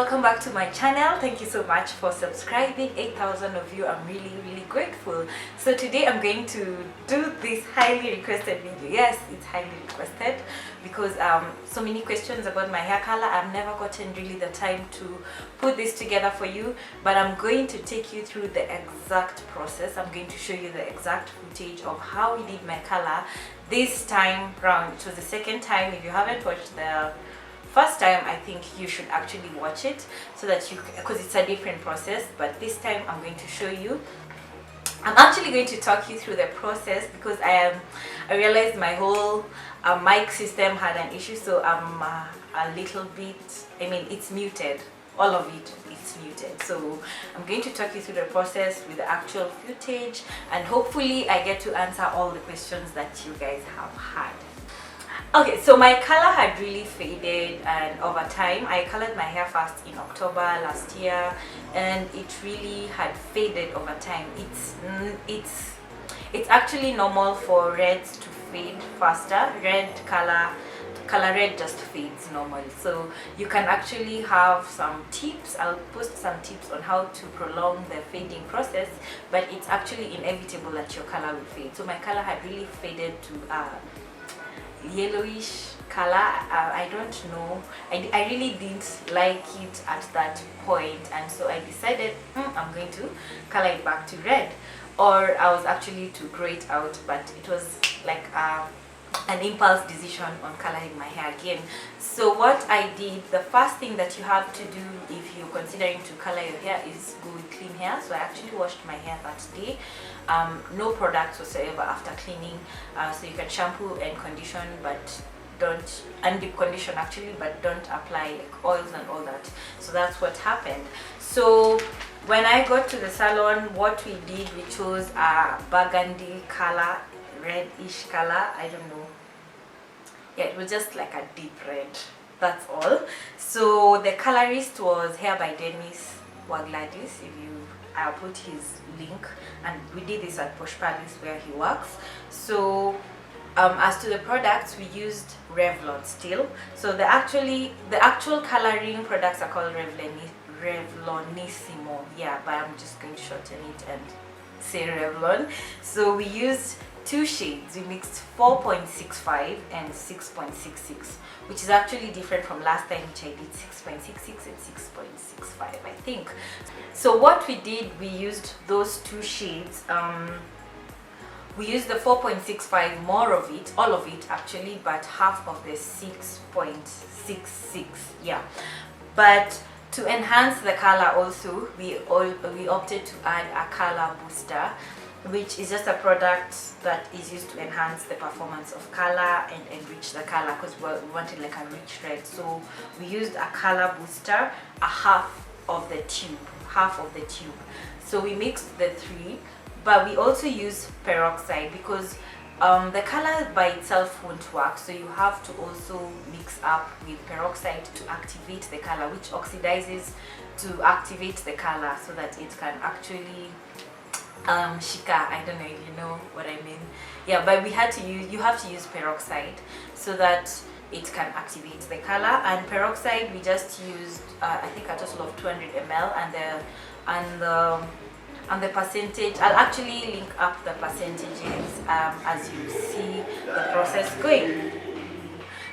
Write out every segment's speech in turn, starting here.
welcome back to my channel. Thank you so much for subscribing. 8,000 of you. I'm really grateful. So today I'm going to do this highly requested video. Yes, it's highly requested because so many questions about my hair color. I've never gotten really the time to put this together for you, but I'm going to take you through the exact process. I'm going to show you the exact footage of how we did my color this time round. It was the second time. If you haven't watched the first time, I think you should actually watch it so that you, because it's a different process, but this time I'm going to show you. I'm actually going to talk you through the process because I realized my whole mic system had an issue, so I'm a little bit, it's muted. All of it is muted, so I'm going to talk you through the process with the actual footage, and hopefully I get to answer all the questions that you guys have had. Okay, so my color had really faded, and over time I colored my hair first in October last year, and it really had faded over time. It's actually normal for reds to fade faster. Color red just fades normally, so you can actually have some tips. I'll post some tips on how to prolong the fading process, but it's actually inevitable that your color will fade. So my color had really faded to yellowish color. I don't know, I really didn't like it at that point, and so I decided I'm going to color it back to red, or I was actually to grow it out, but it was like an impulse decision on coloring my hair again. So what I did, the first thing that you have to do if you're considering to color your hair is go with clean hair. So I actually washed my hair that day, no products whatsoever after cleaning. So you can shampoo and condition, but don't, and deep condition actually, but don't apply like oils and all that. So that's what happened. So when I got to the salon, what we did, we chose a burgundy color, reddish color. I don't know, yeah, it was just like a deep red, that's all. So the colorist was Hair by Dennis Wagladis. If you, I'll put his link, and we did this at Posh Palace where he works. So as to the products, we used Revlon still. So the actual coloring products are called Revlonissimo, yeah, but I'm just going to shorten it and say Revlon. So we used two shades. We mixed 4.65 and 6.66, which is actually different from last time, which I did 6.66 and 6.65, I think. So what we did, we used those two shades. We used the 4.65, more of it, all of it actually, but half of the 6.66, yeah. But to enhance the color also, we opted to add a color booster, which is just a product that is used to enhance the performance of color and enrich the color, because we wanted like a rich red. So we used a color booster, a half of the tube. So we mixed the three, but we also use peroxide because the color by itself won't work, so you have to also mix up with peroxide to activate the color, which oxidizes to activate the color so that it can actually shika. I don't know if you know what I mean. Yeah, but you have to use peroxide so that it can activate the color. And peroxide, we just used I think a total of 200 ml, and the percentage, I'll actually link up the percentages as you see the process going.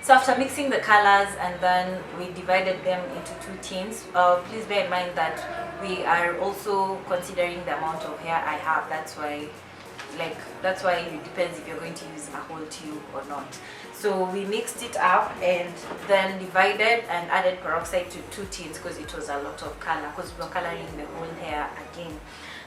So after mixing the colors, and then we divided them into two tins. Please bear in mind that we are also considering the amount of hair I have. That's why it depends if you're going to use a whole tube or not. So we mixed it up and then divided and added peroxide to two tins because it was a lot of color, because we were coloring the whole hair again.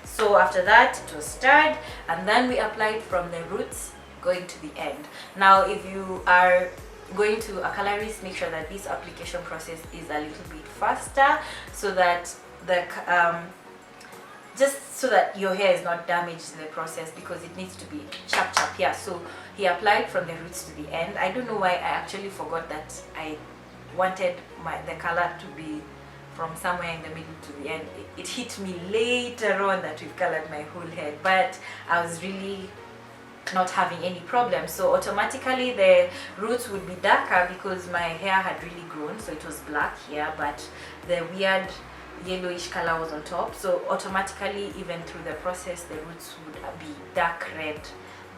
So after that, it was stirred, and then we applied from the roots going to the end. Now if you are going to a colorist, make sure that this application process is a little bit faster, so that the just so that your hair is not damaged in the process, because it needs to be chap, yeah. So he applied from the roots to the end. I don't know why I actually forgot that I wanted the color to be from somewhere in the middle to the end. It hit me later on that we've colored my whole head, but I was really not having any problem. So automatically the roots would be darker because my hair had really grown, so it was black here, but the weird yellowish color was on top. So automatically, even through the process, the roots would be dark red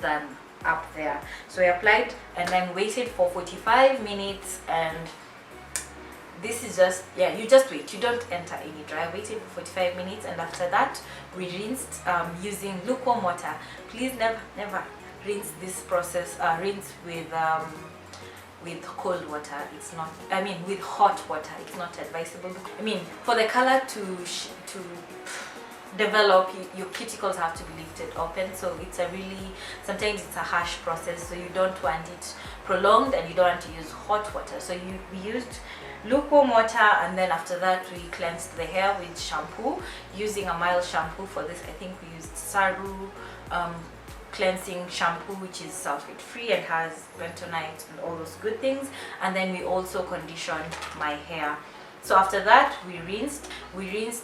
than up there. So I applied and then waited for 45 minutes, and this is just, yeah, you just wait, you don't enter any dry. I waited for 45 minutes, and after that we rinsed using lukewarm water. Please never rinse this process, rinse with cold water. It's not, I mean with hot water, it's not advisable. I mean, for the color to develop, your cuticles have to be lifted open, so it's a really, sometimes it's a harsh process, so you don't want it prolonged and you don't want to use hot water. So we used lukewarm water, and then after that we cleansed the hair with shampoo, using a mild shampoo. For this I think we used Saru cleansing shampoo, which is sulfate free and has bentonite and all those good things. And then we also conditioned my hair. So after that we rinsed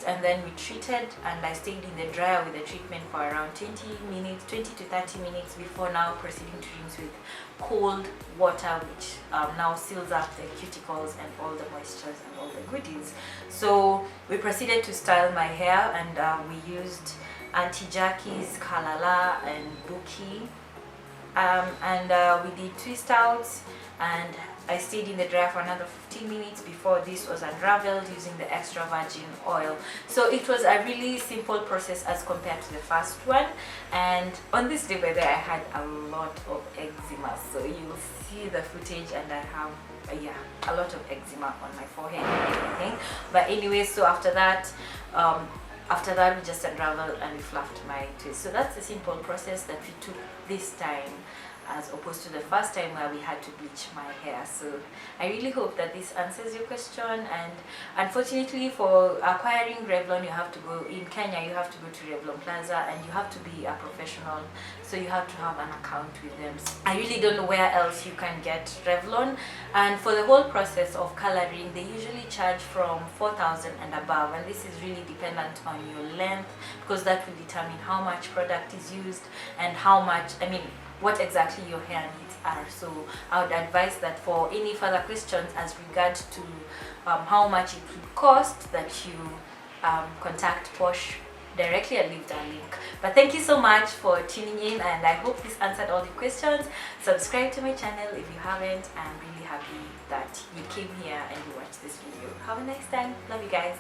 and then we treated, and I stayed in the dryer with the treatment for around 20 to 30 minutes before now proceeding to rinse with cold water, which now seals up the cuticles and all the moistures and all the goodies. So we proceeded to style my hair, and we used anti-jackies, kalala and buki, and we did twist outs, and I stayed in the dryer for another 15 minutes before this was unraveled using the extra virgin oil. So it was a really simple process as compared to the first one. And on this day, by the way, I had a lot of eczema, so you'll see the footage, and I have a lot of eczema on my forehead and everything. But anyway, so after that we just unraveled and we fluffed my twist. So that's a simple process that we took this time, as opposed to the first time where we had to bleach my hair. So I really hope that this answers your question. And unfortunately, for acquiring Revlon, you have to go, in Kenya you have to go to Revlon Plaza, and you have to be a professional, so you have to have an account with them. I really don't know where else you can get Revlon. And for the whole process of coloring, they usually charge from 4,000 and above, and this is really dependent on your length, because that will determine how much product is used and how much, I mean, what exactly your hair needs are. So I would advise that for any further questions as regards to how much it would cost, that you contact Posh directly. I'll leave the link. But thank you so much for tuning in, and I hope this answered all the questions. Subscribe to my channel if you haven't. I'm really happy that you came here and you watched this video. Have a nice time. Love you guys.